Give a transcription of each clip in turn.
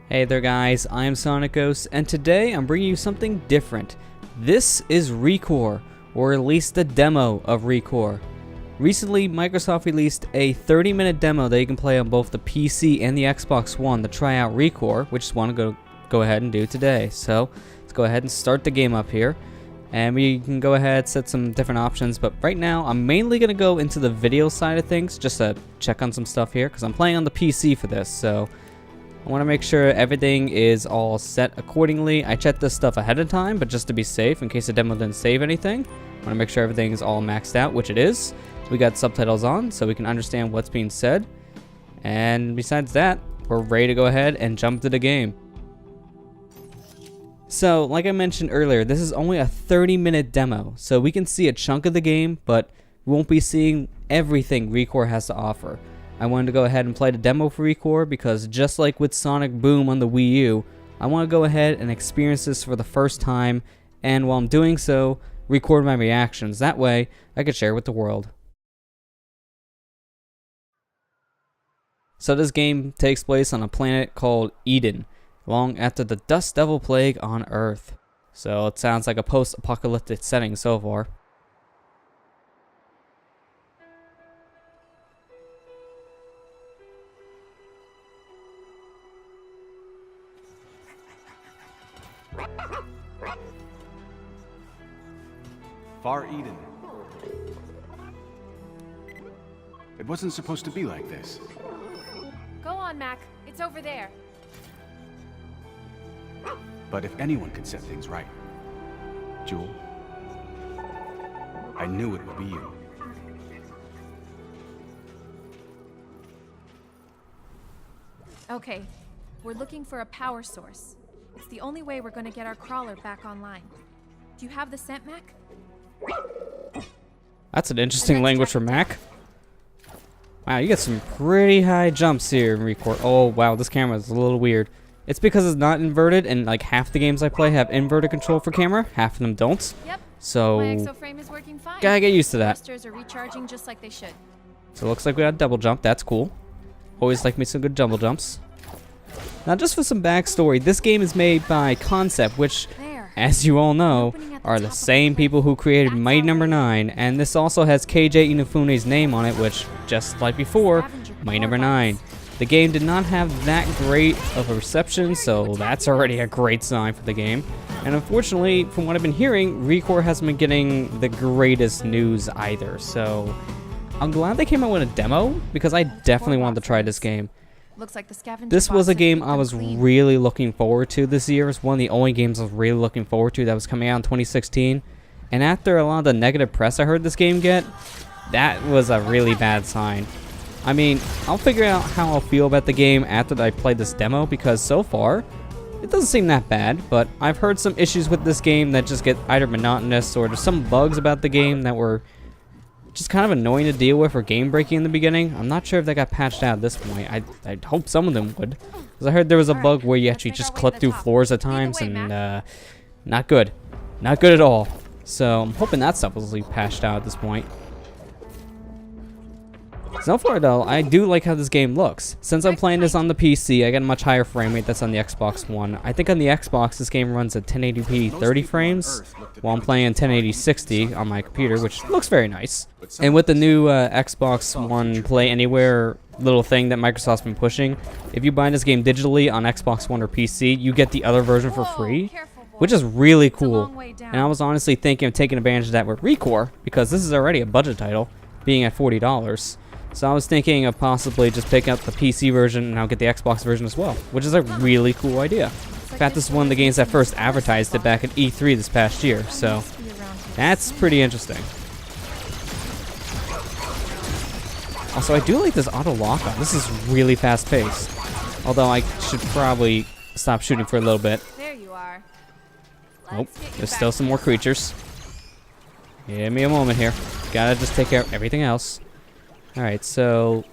Hey there guys, I am SonicGhost, and today I'm bringing you something different. This is ReCore, or at least a demo of ReCore. Recently, Microsoft released a 30-minute demo that you can play on both the PC and the Xbox One to try out ReCore, which I want to go ahead and do today. So, let's go ahead and start the game up here. And we can go ahead, set some different options, but right now I'm mainly going to go into the video side of things, just to check on some stuff here, because I'm playing on the PC for this, so I want to make sure everything is all set accordingly. I checked this stuff ahead of time, but just to be safe, in case the demo didn't save anything, I want to make sure everything's all maxed out, which it is. We got subtitles on, so we can understand what's being said. And besides that, we're ready to go ahead and jump to the game. So, like I mentioned earlier, this is only a 30-minute demo, so we can see a chunk of the game, but we won't be seeing everything ReCore has to offer. I wanted to go ahead and play the demo for ReCore because just like with Sonic Boom on the Wii U, I want to go ahead and experience this for the first time, and while I'm doing so, record my reactions. That way, I could share with the world. So this game takes place on a planet called Eden, long after the Dust Devil Plague on Earth. So it sounds like a post-apocalyptic setting so far. Far Eden. It wasn't supposed to be like this. Go on, Mac. It's over there. But if anyone could set things right, Jewel, I knew it would be you. Okay, we're looking for a power source. It's the only way we're going to get our crawler back online. Do you have the scent, Mac? That's an interesting language for Mac. Wow, you get some pretty high jumps here in ReCore. Oh wow, this camera is a little weird. It's because it's not inverted, and like half the games I play have inverted control for camera, half of them don't. Yep. So My exoframe is working fine. Gotta get used to that. Thrusters are recharging just like they should. So it looks like we got a double jump. That's cool. Always like me some good double jumps. Now, just for some backstory, this game is made by Concept, which, as you all know, are the same people who created Mighty Number 9, and this also has KJ Inafune's name on it, which, just like before, Mighty Number 9. The game did not have that great of a reception, so that's already a great sign for the game. And unfortunately, from what I've been hearing, ReCore hasn't been getting the greatest news either, so I'm glad they came out with a demo, because I definitely wanted to try this game. Looks like the scavenger This was a game I was clean. really looking forward to this year. It's one of the only games I was really looking forward to that was coming out in 2016. And after a lot of the negative press I heard this game get, that was a really bad sign. I mean, I'll figure out how I'll feel about the game after I play this demo, because so far, it doesn't seem that bad, but I've heard some issues with this game that just get either monotonous, or there's some bugs about the game that were just kind of annoying to deal with or game breaking in the beginning. I'm not sure if they got patched out at this point. I'd hope some of them would, because I heard there was a bug where you actually just clip through floors at times, and not good. Not good at all. So I'm hoping that stuff will be patched out at this point. So far though, I do like how this game looks. Since I'm playing this on the PC, I get a much higher frame rate that's on the Xbox One. I think on the Xbox this game runs at 1080p 30 frames, while I'm playing in 1080 60 on my computer, which looks very nice. And with the new Xbox One Play Anywhere little thing that Microsoft's been pushing, if you buy this game digitally on Xbox One or PC, you get the other version for free, which is really cool. And I was honestly thinking of taking advantage of that with ReCore, because this is already a budget title, being at $40. So I was thinking of possibly just picking up the PC version and I'll get the Xbox version as well, which is a really cool idea. In fact, this is one of the games that first advertised it back at E3 this past year, so that's pretty interesting. Also, I do like this auto lock-on. This is really fast-paced. Although I should probably stop shooting for a little bit. There you are. Oh, there's still some more creatures. Give me a moment here. Gotta just take care of everything else. Alright, so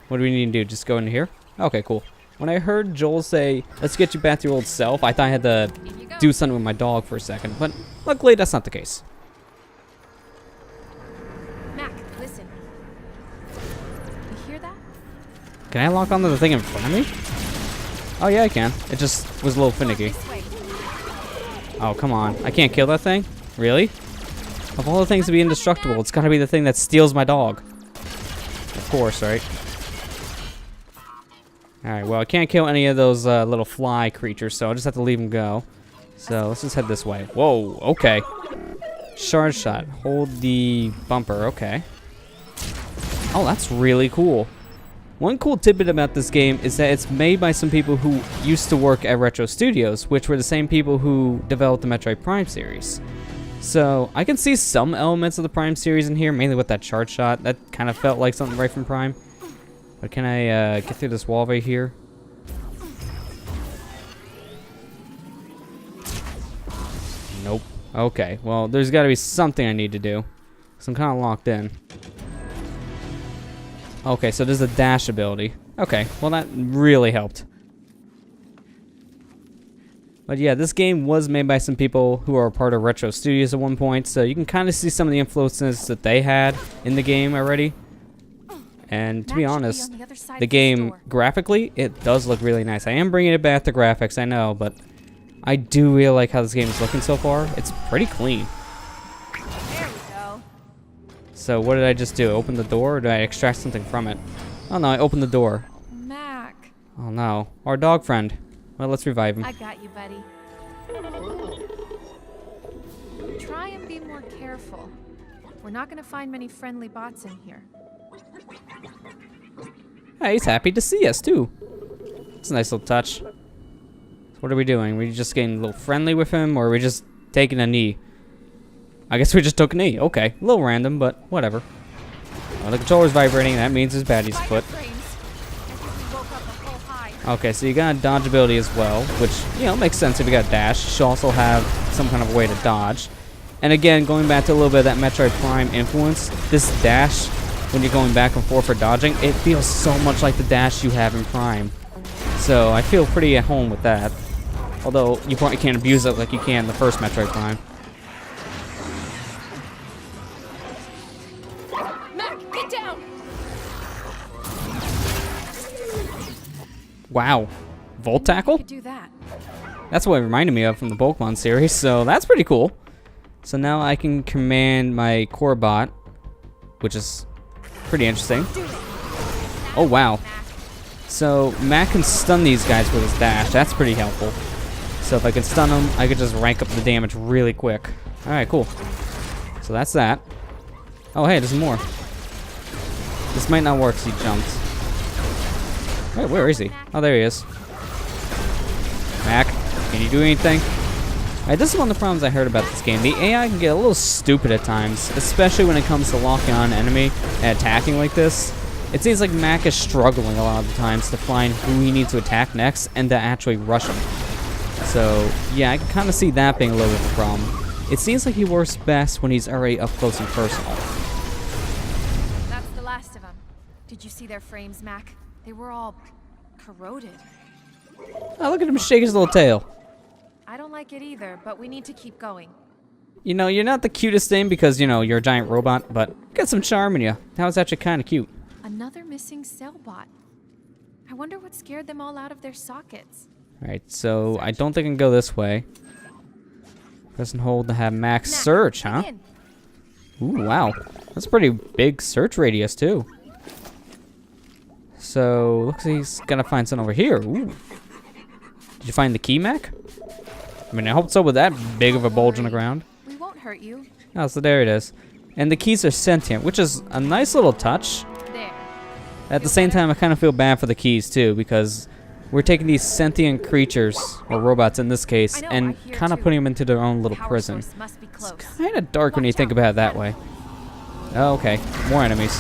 what do we need to do? Just go in here? Okay, cool. When I heard Joel say, let's get you back to your old self, I thought I had to do something with my dog for a second, but luckily that's not the case. Mac, listen. You hear that? Can I lock onto the thing in front of me? Oh yeah, I can. It just was a little finicky. This way. Oh, come on. I can't kill that thing? Really? Of all the things to be indestructible, it's gotta be the thing that steals my dog. Of course, right? Alright, well, I can't kill any of those little fly creatures, so I'll just have to leave them go. So, let's just head this way. Whoa, okay. Shard shot. Hold the bumper, okay. Oh, that's really cool. One cool tidbit about this game is that it's made by some people who used to work at Retro Studios, which were the same people who developed the Metroid Prime series. So, I can see some elements of the Prime series in here, mainly with that shard shot. That kind of felt like something right from Prime. But can I get through this wall right here? Nope. Okay, well, there's got to be something I need to do. Because I'm kind of locked in. Okay, so there's a dash ability. Okay, well, that really helped. But yeah, this game was made by some people who are a part of Retro Studios at one point, so you can kind of see some of the influences that they had in the game already. And to be honest, the game, graphically, it does look really nice. I am bringing it back to graphics, I know, but I do really like how this game is looking so far. It's pretty clean. There we go. So what did I just do? Open the door, or did I extract something from it? Oh no, I opened the door. Mac. Oh no, our dog friend. Well, let's revive him. I got you, buddy. Try and be more careful. We're not gonna find many friendly bots in here. Hey, he's happy to see us too. It's a nice little touch. So what are we doing? Are we just getting a little friendly with him, or are we just taking a knee? I guess we just took a knee. Okay, a little random, but whatever. Well, the controller's vibrating. That means his baddie's foot. Okay, so you got a dodge ability as well, which, you know, makes sense if you got dash. You should also have some kind of way to dodge. And again, going back to a little bit of that Metroid Prime influence, this dash, when you're going back and forth for dodging, it feels so much like the dash you have in Prime. So I feel pretty at home with that. Although, you probably can't abuse it like you can in the first Metroid Prime. Mac, get down! Wow. Volt Tackle? Could do that. That's what it reminded me of from the Pokemon series, so that's pretty cool. So now I can command my core bot, which is pretty interesting. Oh, wow. So Mac can stun these guys with his dash. That's pretty helpful. So if I can stun them, I could just rank up the damage really quick. Alright, cool. So that's that. Oh, hey, there's more. This might not work because he jumped. Wait, where is he? Oh, there he is. Mac, can you do anything? Alright, this is one of the problems I heard about this game. The AI can get a little stupid at times, especially when it comes to locking on an enemy and attacking like this. It seems like Mac is struggling a lot of the times to find who he needs to attack next and to actually rush him. So, yeah, I can kind of see that being a little bit of a problem. It seems like he works best when he's already up close and personal. That's the last of them. Did you see their frames, Mac? They were all corroded. Oh, look at him shake his little tail. I don't like it either, but we need to keep going. You know, you're not the cutest thing because, you know, you're a giant robot, but you got some charm in you. That was actually kind of cute. Another missing cell bot. I wonder what scared them all out of their sockets. Alright, so I don't think I can go this way. Press and hold to have max search, huh? Ooh, wow. That's a pretty big search radius, too. So, looks like he's gotta find something over here. Ooh. Did you find the key, Mac? I mean, I hope so with that big of a bulge on the ground. We won't hurt you. Oh, so there it is. And the keys are sentient, which is a nice little touch. There. At the same time, I kind of feel bad for the keys, too, because we're taking these sentient creatures, or robots in this case, and kind of putting them into their own little prison. It's kind of dark when you think about it that way. Oh, okay. More enemies.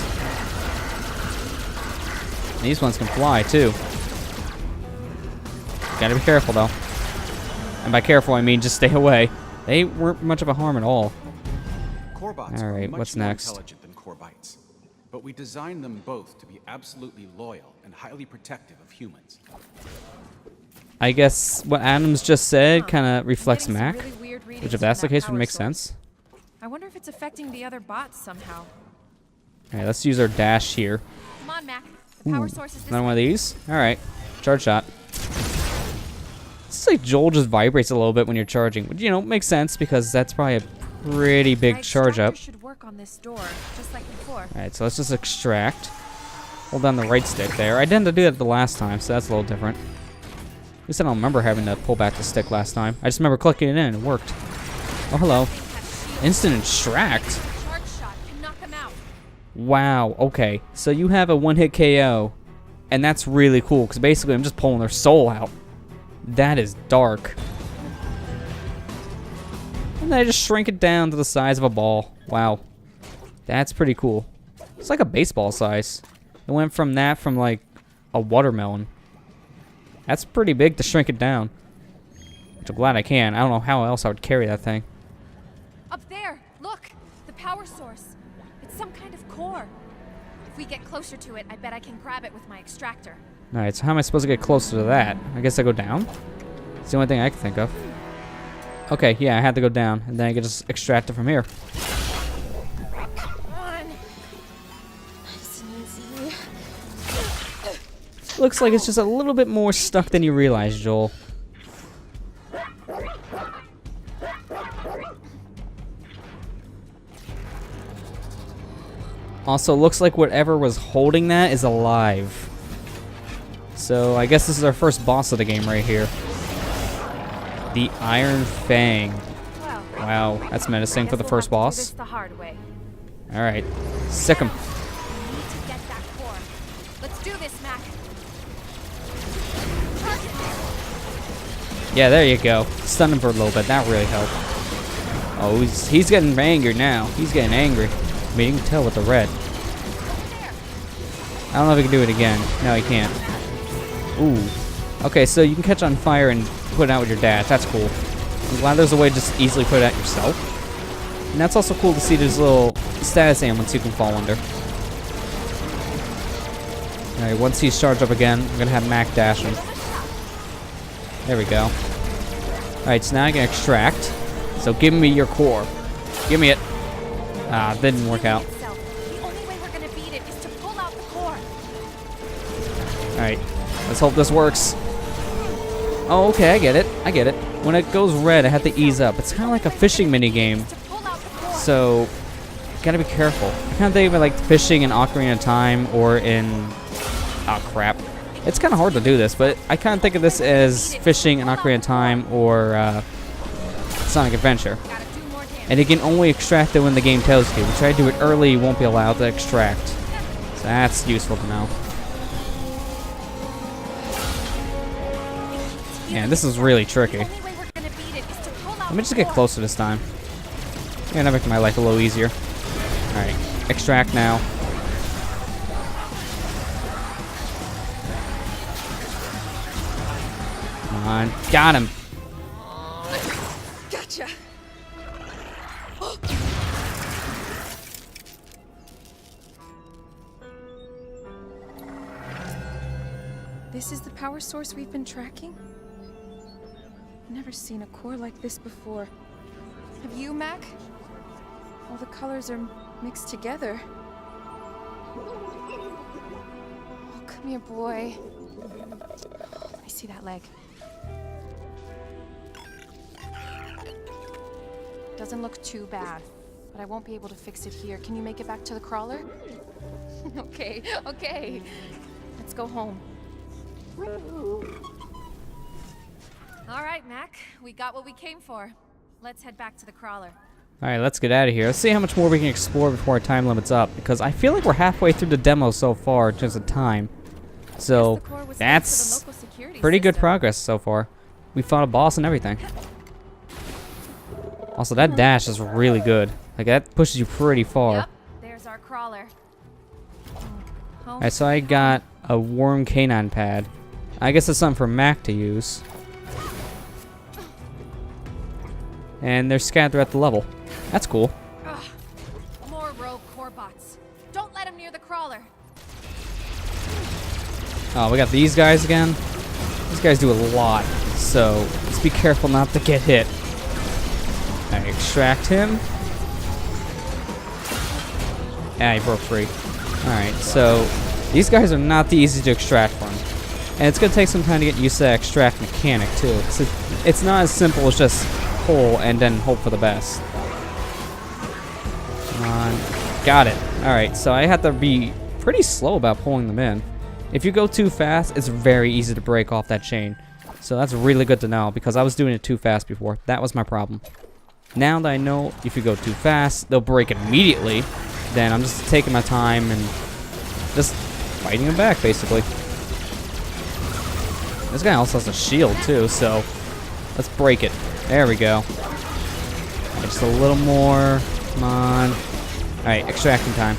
These ones can fly, too. Gotta be careful, though. And by careful, I mean just stay away. They weren't much of a harm at all. Corebots Alright, are much what's more next? intelligent than Corbites, but we designed them both to be absolutely loyal and highly protective of humans. I guess what Adams just said kind of reflects I'm getting Mac, some really weird readings which if from that's the that case would power make source. sense. I wonder if it's affecting the other bots somehow. Alright, let's use our dash here. Come on, Mac. The power Ooh, source is this another one of way. these? Alright, charge shot. It's like Joel just vibrates a little bit when you're charging, which, you know, makes sense because that's probably a pretty big charge up. Should work on this door, just like before. Alright, so let's just extract. Hold down the right stick there. I didn't do that the last time, so that's a little different. At least I don't remember having to pull back the stick last time. I just remember clicking it in and it worked. Oh, hello. Instant extract. Charge shot can knock him out. Wow, okay. So you have a one-hit KO, and that's really cool, because basically I'm just pulling their soul out. That is dark. And then I just shrink it down to the size of a ball. Wow. That's pretty cool. It's like a baseball size. It went from like a watermelon. That's pretty big to shrink it down. Which I'm glad I can. I don't know how else I would carry that thing. Up there, look! The power source. It's some kind of core. If we get closer to it, I bet I can grab it with my extractor. Alright, so how am I supposed to get closer to that? I guess I go down? It's the only thing I can think of. Okay, yeah, I had to go down, and then I can just extract it from here. Come on! Nice and easy. Looks like it's just a little bit more stuck than you realize, Joel. Also, looks like whatever was holding that is alive. So, I guess this is our first boss of the game right here. The Iron Fang. Well, Wow, that's menacing for the guess first we'll have to do boss. this the hard way. Alright, sick him. We need to get that core. Let's do this, Mac. Charge it. Yeah, there you go. Stun him for a little bit. That really helped. Oh, he's getting angry now. He's getting angry. I mean, you can tell with the red. I don't know if he can do it again. No, he can't. Ooh. Okay, so you can catch on fire and put it out with your dash. That's cool. I'm glad there's a way to just easily put it out yourself. And that's also cool to see there's little status ailments you can fall under. Alright, once he's charged up again, I'm going to have Mac dash him. There we go. Alright, so now I can extract. So give me your core. Give me it. Ah, didn't work out. The only way we're gonna beat it is to pull out the core. Alright, let's hope this works. Oh, okay, I get it. I get it. When it goes red, I have to ease up. It's kind of like a fishing mini game. To pull out the core. So, gotta be careful. I kind of think of it like fishing in Ocarina of Time or in... Oh, crap. It's kind of hard to do this, but I kind of think of this as fishing in Ocarina of Time or Sonic Adventure. Gotta do more damage. And you can only extract it when the game tells you. If you try to do it early, you won't be allowed to extract. So that's useful to know. Man, this is really tricky. The only way we're gonna beat it is to pull out Let me just the get core. closer this time. Yeah, that makes my life a little easier. Alright, extract now. Come on, got him. Gotcha. This is the power source we've been tracking? Never seen a core like this before. Have you, Mac? All the colors are mixed together. Oh, come here, boy. I see that leg. Doesn't look too bad, but I won't be able to fix it here. Can you make it back to the crawler? Okay, okay. Let's go home. All right, Mac. We got what we came for. Let's head back to the crawler. Alright, let's get out of here. Let's see how much more we can explore before our time limit's up, because I feel like we're halfway through the demo so far in terms of time. So, Guess the core was built for the that's local security pretty good system. progress so far. We fought a boss and everything. Also, that dash is really good. Like, that pushes you pretty far. Yep, there's our crawler. Home. Alright, so I got a worm canine pad. I guess it's something for Mac to use. And they're scattered throughout the level. That's cool. Ugh, more rogue core bots. Don't let them near the crawler. Oh, we got these guys again. These guys do a lot, so let's be careful not to get hit. I extract him. Ah, he broke free. Alright, so these guys are not the easy to extract from. And it's going to take some time to get used to that extract mechanic, too. So it's not as simple as just pull and then hope for the best. Come on. Got it. Alright, so I have to be pretty slow about pulling them in. If you go too fast, it's very easy to break off that chain. So that's really good to know, because I was doing it too fast before. That was my problem. Now that I know if you go too fast, they'll break immediately, then I'm just taking my time and just fighting them back, basically. This guy also has a shield, too, so let's break it. There we go. Just a little more. Come on. Alright, extracting time.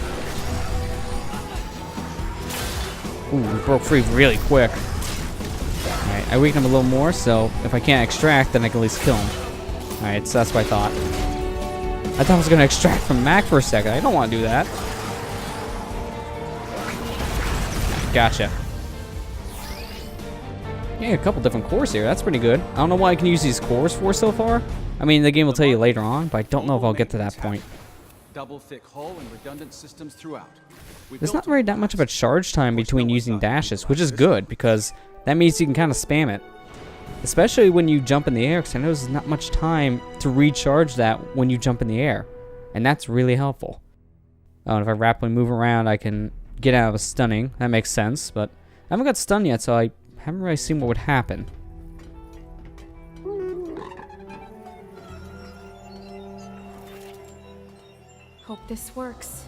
Ooh, we broke free really quick. Alright, I weakened him a little more, so if I can't extract, then I can at least kill him. Alright, so that's what I thought. I thought I was going to extract from Mac for a second. I don't want to do that. Gotcha. Yeah, a couple different cores here. That's pretty good. I don't know what I can use these cores for so far. I mean, the game will tell you later on, but I don't know if I'll get to that point. Double thick hull and redundant systems throughout. There's not really that much of a charge time between using dashes, which is good, because that means you can kind of spam it. Especially when you jump in the air, because I know there's not much time to recharge that when you jump in the air. And that's really helpful. Oh, and if I rapidly move around, I can get out of a stunning. That makes sense, but I haven't got stunned yet, so I haven't really seen what would happen. Hope this works.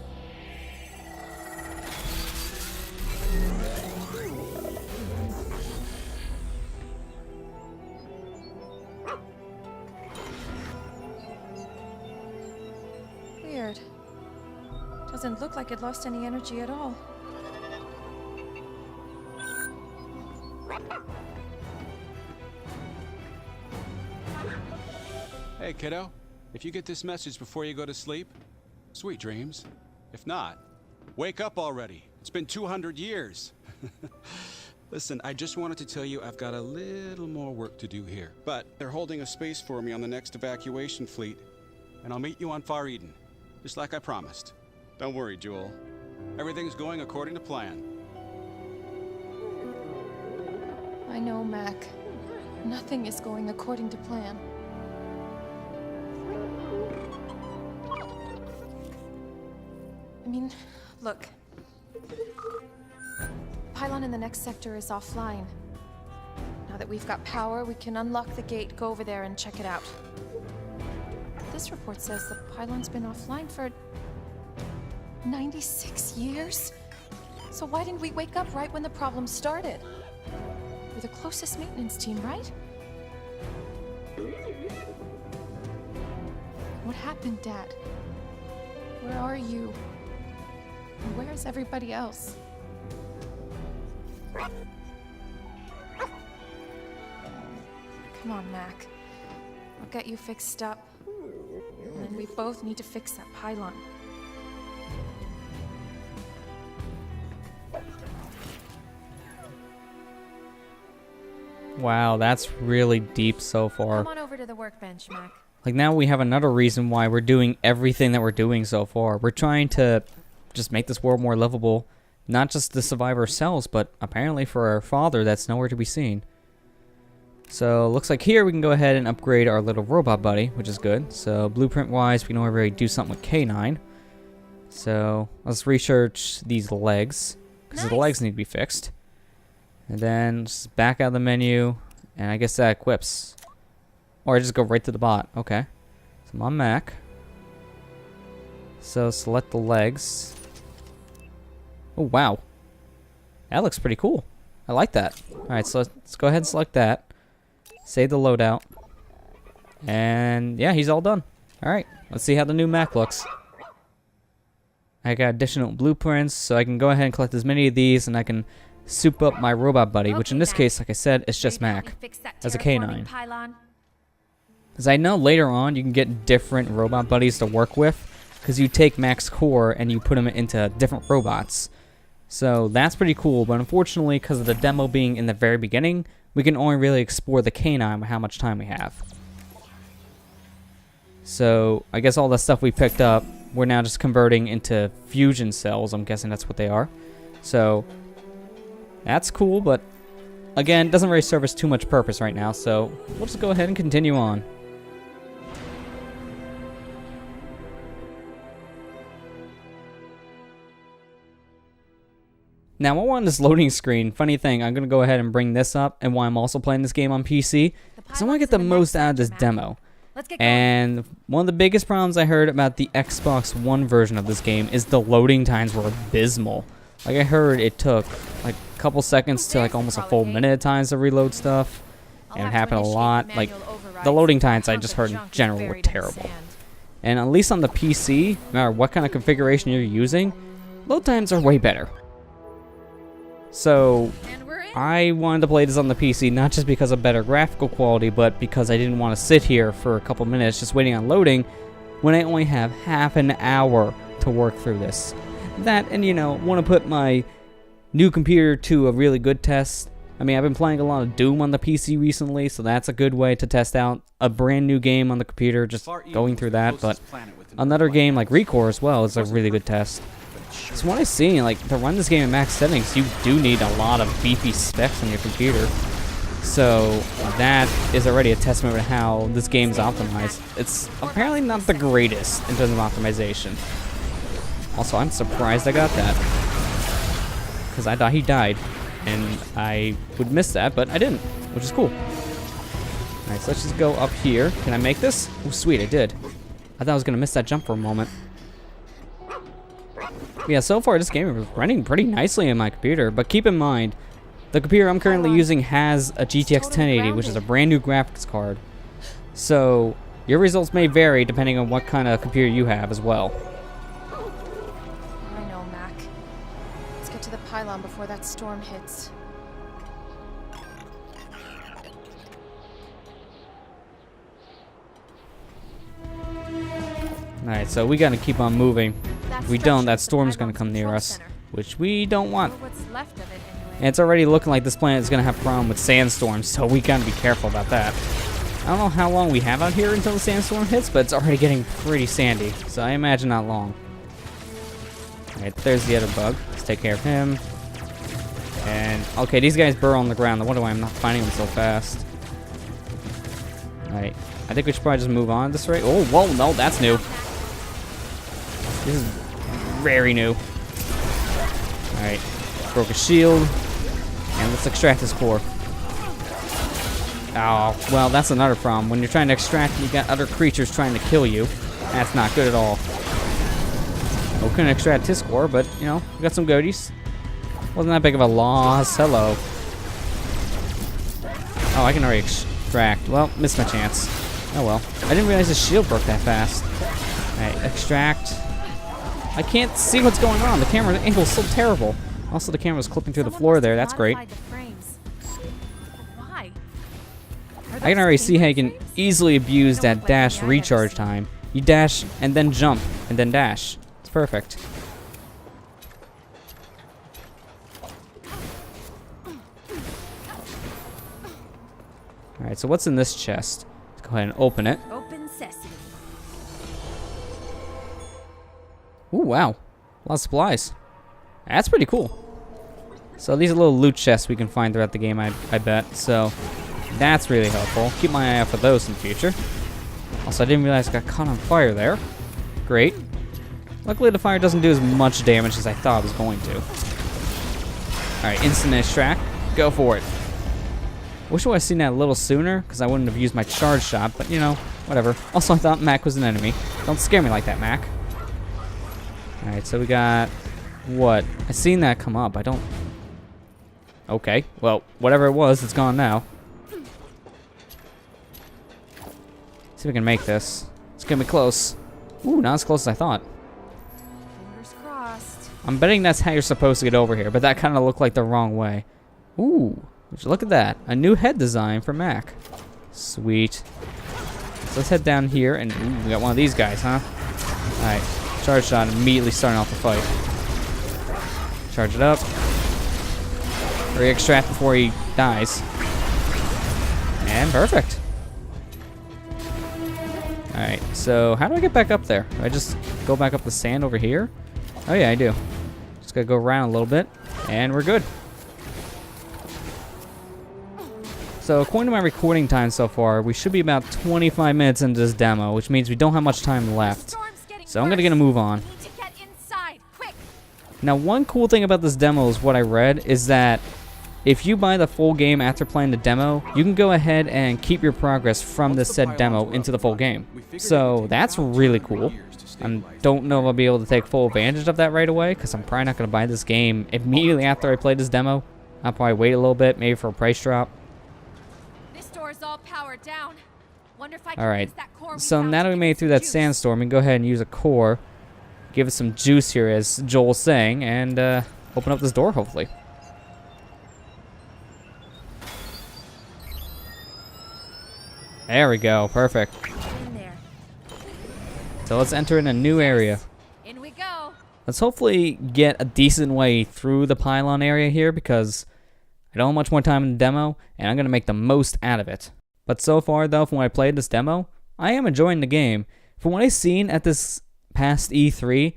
Weird. Doesn't look like it lost any energy at all. Hey, kiddo. If you get this message before you go to sleep, sweet dreams. If not, wake up already. It's been 200 years. Listen, I just wanted to tell you I've got a little more work to do here. But they're holding a space for me on the next evacuation fleet. And I'll meet you on Far Eden, just like I promised. Don't worry, Jewel. Everything's going according to plan. I know, Mac. Nothing is going according to plan. I mean, look. Pylon in the next sector is offline. Now that we've got power, we can unlock the gate, go over there and check it out. This report says the pylon's been offline for 96 years? So why didn't we wake up right when the problem started? We're the closest maintenance team, right? What happened, Dad? Where are you? And where's everybody else? Come on, Mac. I'll get you fixed up. And then we both need to fix that pylon. Wow, that's really deep so far. Come on over to the workbench, Mac. Like, now we have another reason why we're doing everything that we're doing so far. We're trying to just make this world more livable, not just to survive ourselves, but apparently for our father that's nowhere to be seen. So, looks like here we can go ahead and upgrade our little robot buddy, which is good. So, blueprint-wise, we can already do something with K9. So, let's research these legs, because the legs need to be fixed. And then, just back out of the menu, and I guess that equips. Or I just go right to the bot. Okay. So I'm on Mac. So select the legs. Oh, wow. That looks pretty cool. I like that. Alright, so let's go ahead and select that. Save the loadout. And yeah, he's all done. Alright, let's see how the new Mac looks. I got additional blueprints, so I can go ahead and collect as many of these, and I can soup up my robot buddy, which in this case, like I said, is just Mac. As a K9. Because I know later on you can get different robot buddies to work with, because you take Mac's core and you put them into different robots. So that's pretty cool, but unfortunately, because of the demo being in the very beginning, we can only really explore the K9 with how much time we have. So I guess all the stuff we picked up, we're now just converting into fusion cells. I'm guessing that's what they are. So that's cool, but again, doesn't really serve us too much purpose right now, so we'll just go ahead and continue on. Now, while on this loading screen, funny thing, I'm going to go ahead and bring this up, and why I'm also playing this game on PC, because I want to get the most out of this demo. And one of the biggest problems I heard about the Xbox One version of this game is the loading times were abysmal. Like, I heard it took like a couple seconds to like almost a full minute at times to reload stuff, and it happened a lot. Like, the loading times I just heard in general were terrible. And at least on the PC, no matter what kind of configuration you're using, load times are way better. So, I wanted to play this on the PC, not just because of better graphical quality, but because I didn't want to sit here for a couple minutes just waiting on loading when I only have half an hour to work through this. That, and you know, want to put my new computer to a really good test. I mean, I've been playing a lot of Doom on the PC recently, so that's a good way to test out a brand new game on the computer, just going through that. But another game like ReCore as well is a really good test. So what I've seen, like, to run this game in max settings, you do need a lot of beefy specs on your computer. So that is already a testament to how this game is optimized. It's apparently not the greatest in terms of optimization. Also, I'm surprised I got that, because I thought he died, and I would miss that, but I didn't, which is cool. Alright, so let's just go up here. Can I make this? Oh, sweet, I did. I thought I was going to miss that jump for a moment. Yeah, so far this game is running pretty nicely on my computer, but keep in mind, the computer I'm currently using has a GTX 1080, which is a brand new graphics card. So, your results may vary depending on what kind of computer you have as well. I know, Mac. Let's get to the pylon before that storm hits. Alright, so we gotta keep on moving. If we don't, that storm's gonna come near us, which we don't want. And it's already looking like this planet is gonna have a problem with sandstorms, so we gotta be careful about that. I don't know how long we have out here until the sandstorm hits, but it's already getting pretty sandy, so I imagine not long. Alright, there's the other bug. Let's take care of him. And, okay, these guys burrow on the ground. I wonder why I'm not finding them so fast. Alright, I think we should probably just move on at this rate. Oh, whoa, no, that's new. This is very new. Alright, broke a shield. And let's extract his core. Oh, well, that's another problem. When you're trying to extract, you got other creatures trying to kill you. That's not good at all. We couldn't extract his core, but, you know, we got some goodies. Wasn't that big of a loss. Hello. Oh, I can already extract. Well, missed my chance. Oh well. I didn't realize his shield broke that fast. Alright, extract. I can't see what's going on. The camera angle is so terrible. Also, the camera's clipping through the floor there. That's great. I can already see how you can easily abuse that dash recharge time. You dash and then jump and then dash. It's perfect. Alright, so what's in this chest? Let's go ahead and open it. Open sesame. Ooh, wow. A lot of supplies. That's pretty cool. So these are little loot chests we can find throughout the game, I bet. So that's really helpful. Keep my eye out for those in the future. Also, I didn't realize I got caught on fire there. Great. Luckily, the fire doesn't do as much damage as I thought it was going to. Alright, instant extract. Go for it. Wish I would have seen that a little sooner, because I wouldn't have used my charge shot, but you know, whatever. Also, I thought Mac was an enemy. Don't scare me like that, Mac. Alright, so we got... what? I seen that come up. I don't... okay. Well, whatever it was, it's gone now. See if we can make this. It's gonna be close. Ooh, not as close as I thought. Fingers crossed. I'm betting that's how you're supposed to get over here, but that kind of looked like the wrong way. Ooh, look at that. A new head design for Mac. Sweet. So let's head down here, and ooh, we got one of these guys, huh? Alright, charge shot immediately starting off the fight. Charge it up. Hurry, extract before he dies. And perfect. Alright, so how do I get back up there? Do I just go back up the sand over here? Oh yeah, I do. Just gotta go around a little bit, and we're good. So according to my recording time so far, we should be about 25 minutes into this demo, which means we don't have much time left. So I'm gonna move on. Now, one cool thing about this demo is what I read is that if you buy the full game after playing the demo, you can go ahead and keep your progress from this said demo into the full game. So that's really cool. I don't know if I'll be able to take full advantage of that right away, because I'm probably not going to buy this game immediately after I play this demo. I'll probably wait a little bit, maybe for a price drop. This door is all powered down. Wonder if I can Alright, use that core so found now that to we give made it it through some that juice. sandstorm, we can go ahead and use a core, give it some juice here, as Joel's saying, and open up this door, hopefully. There we go, perfect. In there. So let's enter in a new area. In we go. Let's hopefully get a decent way through the pylon area here, because I don't have much more time in the demo, and I'm going to make the most out of it. But so far, though, from when I played this demo, I am enjoying the game. From what I've seen at this past E3,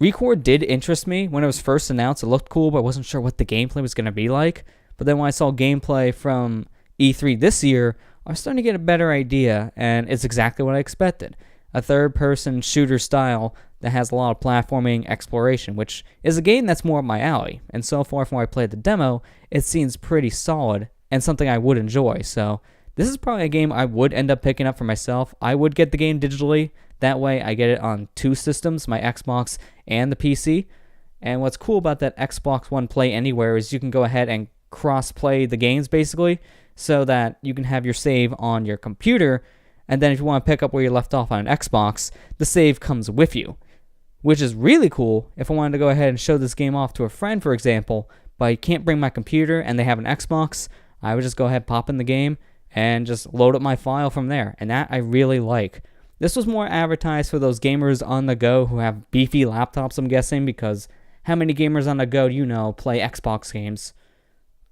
ReCore did interest me. When it was first announced, it looked cool, but I wasn't sure what the gameplay was going to be like. But then when I saw gameplay from E3 this year, I was starting to get a better idea, and it's exactly what I expected. A third-person shooter style that has a lot of platforming exploration, which is a game that's more up my alley. And so far from when I played the demo, it seems pretty solid and something I would enjoy. So this is probably a game I would end up picking up for myself. I would get the game digitally. That way I get it on two systems, my Xbox and the PC. And what's cool about that Xbox One Play Anywhere is you can go ahead and cross-play the games basically, so that you can have your save on your computer, and then if you want to pick up where you left off on an Xbox, the save comes with you. Which is really cool if I wanted to go ahead and show this game off to a friend, for example, but I can't bring my computer and they have an Xbox. I would just go ahead, pop in the game, and just load up my file from there, and that I really like. This was more advertised for those gamers on the go who have beefy laptops, I'm guessing, because how many gamers on the go do you know play Xbox games?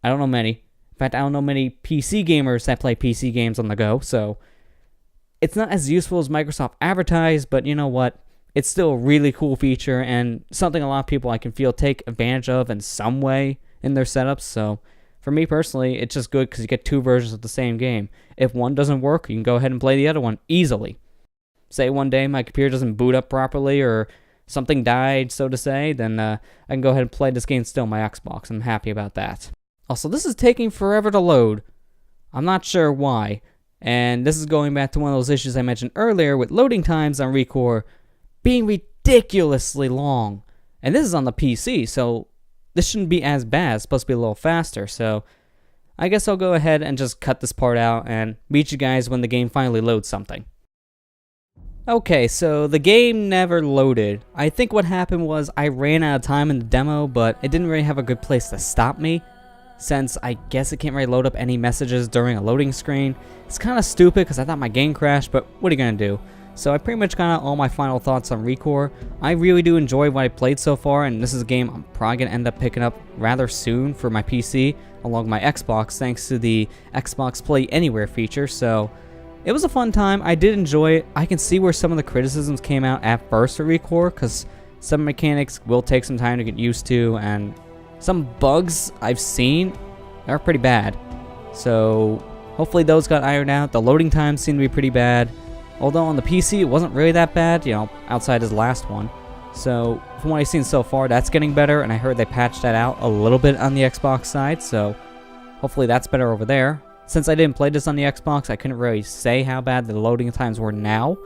I don't know many. In fact, I don't know many PC gamers that play PC games on the go, so it's not as useful as Microsoft advertised, but you know what? It's still a really cool feature and something a lot of people I can feel take advantage of in some way in their setups. So for me personally, it's just good because you get two versions of the same game. If one doesn't work, you can go ahead and play the other one easily. Say one day my computer doesn't boot up properly or something died, so to say, then I can go ahead and play this game still on my Xbox. I'm happy about that. Also, this is taking forever to load. I'm not sure why. And this is going back to one of those issues I mentioned earlier with loading times on ReCore being ridiculously long. And this is on the PC, so this shouldn't be as bad. It's supposed to be a little faster. So I guess I'll go ahead and just cut this part out and meet you guys when the game finally loads something. Okay, so the game never loaded. I think what happened was I ran out of time in the demo, but it didn't really have a good place to stop me, since I guess it can't really load up any messages during a loading screen. It's kind of stupid because I thought my game crashed, but what are you going to do? So I pretty much got out all my final thoughts on ReCore. I really do enjoy what I played so far, and this is a game I'm probably going to end up picking up rather soon for my PC, along with my Xbox, thanks to the Xbox Play Anywhere feature. So it was a fun time. I did enjoy it. I can see where some of the criticisms came out at first for ReCore, because some mechanics will take some time to get used to, and some bugs I've seen are pretty bad. So hopefully those got ironed out. The loading times seem to be pretty bad. Although on the PC it wasn't really that bad, you know, outside his last one. So from what I've seen so far, that's getting better, and I heard they patched that out a little bit on the Xbox side, so hopefully that's better over there. Since I didn't play this on the Xbox, I couldn't really say how bad the loading times were now,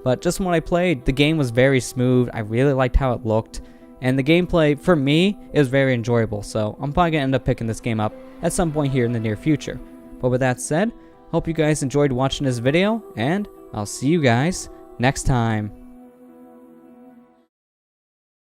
but just from what I played, the game was very smooth. I really liked how it looked, and the gameplay, for me, is very enjoyable, so I'm probably going to end up picking this game up at some point here in the near future. But with that said, hope you guys enjoyed watching this video, and I'll see you guys next time.